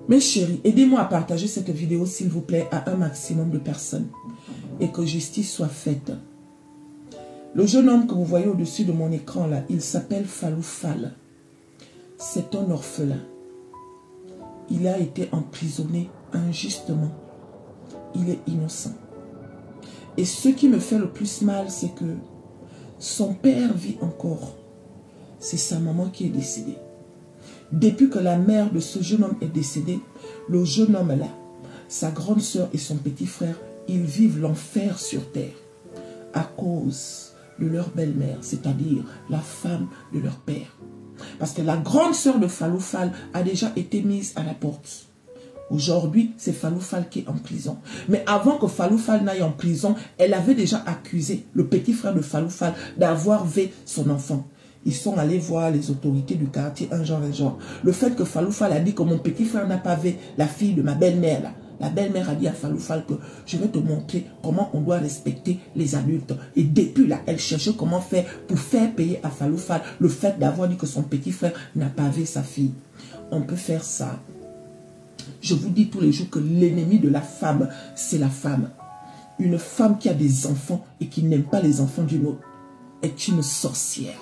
Mes chéris, aidez-moi à partager cette vidéo, s'il vous plaît, à un maximum de personnes. Et que justice soit faite. Le jeune homme que vous voyez au-dessus de mon écran, là, il s'appelle Fallou Fall. C'est un orphelin. Il a été emprisonné injustement. Il est innocent. Et ce qui me fait le plus mal, c'est que son père vit encore. C'est sa maman qui est décédée. Depuis que la mère de ce jeune homme est décédée, le jeune homme là, sa grande sœur et son petit frère, ils vivent l'enfer sur terre à cause de leur belle-mère, c'est-à-dire la femme de leur père. Parce que la grande sœur de Fallou Fall a déjà été mise à la porte. Aujourd'hui, c'est Fallou Fall qui est en prison. Mais avant que Fallou Fall n'aille en prison, elle avait déjà accusé le petit frère de Fallou Fall d'avoir vu son enfant. Ils sont allés voir les autorités du quartier, un genre. Le fait que Fallou Fall a dit que mon petit frère n'a pas vu la fille de ma belle-mère là. La belle-mère a dit à Fallou Fall que je vais te montrer comment on doit respecter les adultes. Et depuis là, elle cherchait comment faire pour faire payer à Fallou Fall le fait d'avoir dit que son petit frère n'a pas vu sa fille. On peut faire ça. Je vous dis tous les jours que l'ennemi de la femme, c'est la femme. Une femme qui a des enfants et qui n'aime pas les enfants d'une autre est une sorcière.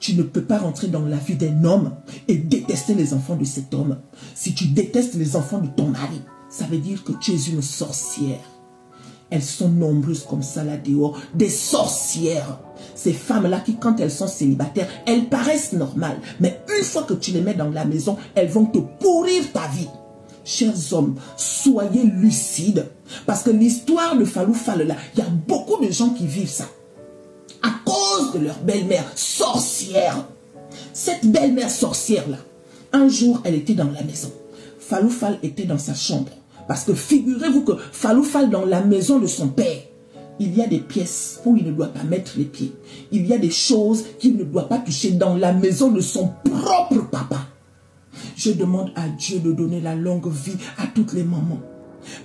Tu ne peux pas rentrer dans la vie d'un homme et détester les enfants de cet homme. Si tu détestes les enfants de ton mari, ça veut dire que tu es une sorcière. Elles sont nombreuses comme ça là dehors, des sorcières. Ces femmes-là qui, quand elles sont célibataires, elles paraissent normales. Mais une fois que tu les mets dans la maison, elles vont te pourrir ta vie. Chers hommes, soyez lucides. Parce que l'histoire de Fallou Fall là, il y a beaucoup de gens qui vivent ça. À cause de leur belle-mère sorcière. Cette belle-mère sorcière-là, un jour, elle était dans la maison. Fallou Fall était dans sa chambre. Parce que figurez-vous que Fallou Fall, dans la maison de son père, il y a des pièces où il ne doit pas mettre les pieds. Il y a des choses qu'il ne doit pas toucher dans la maison de son propre papa. Je demande à Dieu de donner la longue vie à toutes les mamans.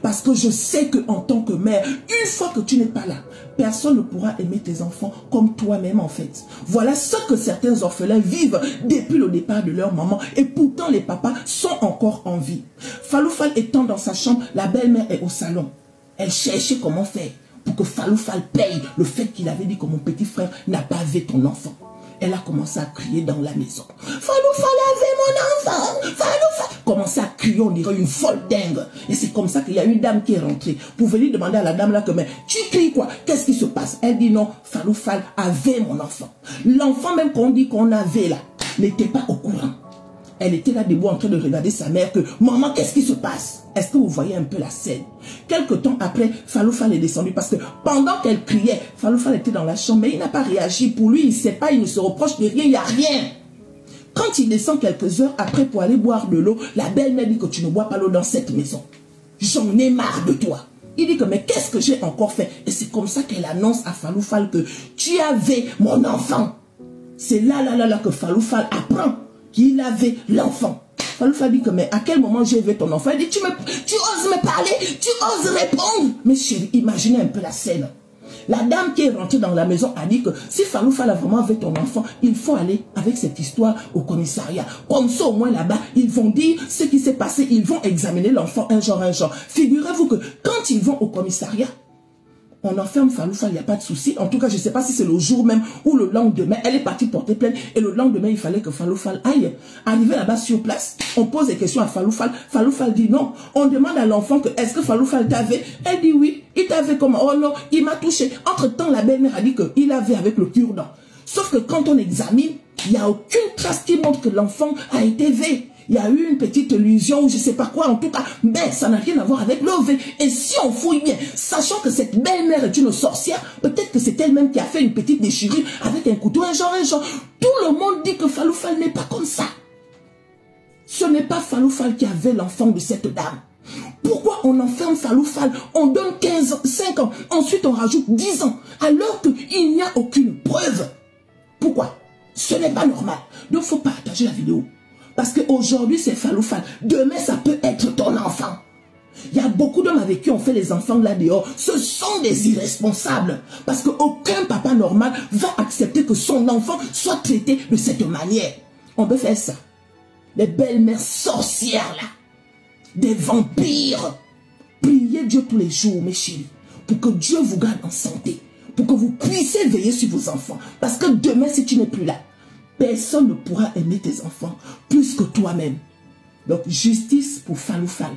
Parce que je sais qu'en tant que mère, une fois que tu n'es pas là, personne ne pourra aimer tes enfants comme toi-même en fait. Voilà ce que certains orphelins vivent depuis le départ de leur maman. Et pourtant les papas sont encore en vie. Fallou Fall étant dans sa chambre, la belle-mère est au salon. Elle cherchait comment faire pour que Fallou Fall paye le fait qu'il avait dit que mon petit frère n'a pas vu ton enfant. Elle a commencé à crier dans la maison. Fallou Fall avait mon enfant. Fallou Fall. Commençait à crier, on dirait une folle dingue. Et c'est comme ça qu'il y a une dame qui est rentrée. Pour venir demander à la dame là que, mais tu cries quoi? Qu'est-ce qui se passe? Elle dit non, Fallou Fall avait mon enfant. L'enfant même qu'on dit qu'on avait là, n'était pas au courant. Elle était là debout en train de regarder sa mère que, maman, qu'est-ce qui se passe? Est-ce que vous voyez un peu la scène? Quelque temps après, Fallou Fall est descendu parce que pendant qu'elle criait, Fallou Fall était dans la chambre, mais il n'a pas réagi. Pour lui, il ne sait pas, il ne se reproche de rien, il n'y a rien. Quand il descend quelques heures après pour aller boire de l'eau, la belle-mère dit que tu ne bois pas l'eau dans cette maison. J'en ai marre de toi. Il dit que, mais qu'est-ce que j'ai encore fait? Et c'est comme ça qu'elle annonce à Fallou Fall que tu avais mon enfant. C'est là que Fallou Fall apprend qu'il avait l'enfant. Fallou Fall dit que, mais à quel moment j'ai vu ton enfant? Il dit, tu oses me parler, tu oses répondre. Mais chérie, imaginez un peu la scène. La dame qui est rentrée dans la maison a dit que si Fallou Fall a vraiment vu ton enfant, il faut aller avec cette histoire au commissariat. Comme ça, au moins là-bas, ils vont dire ce qui s'est passé, ils vont examiner l'enfant un genre. Figurez-vous que quand ils vont au commissariat, on enferme Fallou Fall, il n'y a pas de souci. En tout cas, je ne sais pas si c'est le jour même ou le lendemain. Elle est partie porter plainte et le lendemain, il fallait que Fallou Fall aille. Arrivé là-bas sur place, on pose des questions à Fallou Fall. Fallou Fall dit non. On demande à l'enfant que est-ce que Fallou Fall t'avait? Elle dit oui. Il t'avait comment? Oh non, il m'a touché. Entre-temps, la belle-mère a dit qu'il avait avec le cure-dent. Sauf que quand on examine, il n'y a aucune trace qui montre que l'enfant a été vu. Il y a eu une petite illusion ou je ne sais pas quoi, en tout cas, mais ça n'a rien à voir avec l'OV. Et si on fouille bien, sachant que cette belle-mère est une sorcière, peut-être que c'est elle-même qui a fait une petite déchirure avec un couteau, un genre. Tout le monde dit que Fallou Fall n'est pas comme ça. Ce n'est pas Fallou Fall qui avait l'enfant de cette dame. Pourquoi on enferme Fallou Fall? On donne 5 ans, ensuite on rajoute 10 ans, alors qu'il n'y a aucune preuve. Pourquoi? Ce n'est pas normal. Donc il faut partager la vidéo. Parce qu'aujourd'hui, c'est Fallou Fall. Demain, ça peut être ton enfant. Il y a beaucoup d'hommes avec qui on fait les enfants là dehors. Ce sont des irresponsables. Parce qu'aucun papa normal va accepter que son enfant soit traité de cette manière. On peut faire ça. les belles-mères sorcières là, des vampires. Priez Dieu tous les jours, mes chéris, pour que Dieu vous garde en santé, pour que vous puissiez veiller sur vos enfants. Parce que demain, si tu n'es plus là, personne ne pourra aimer tes enfants plus que toi-même. Donc, justice pour Faloufal.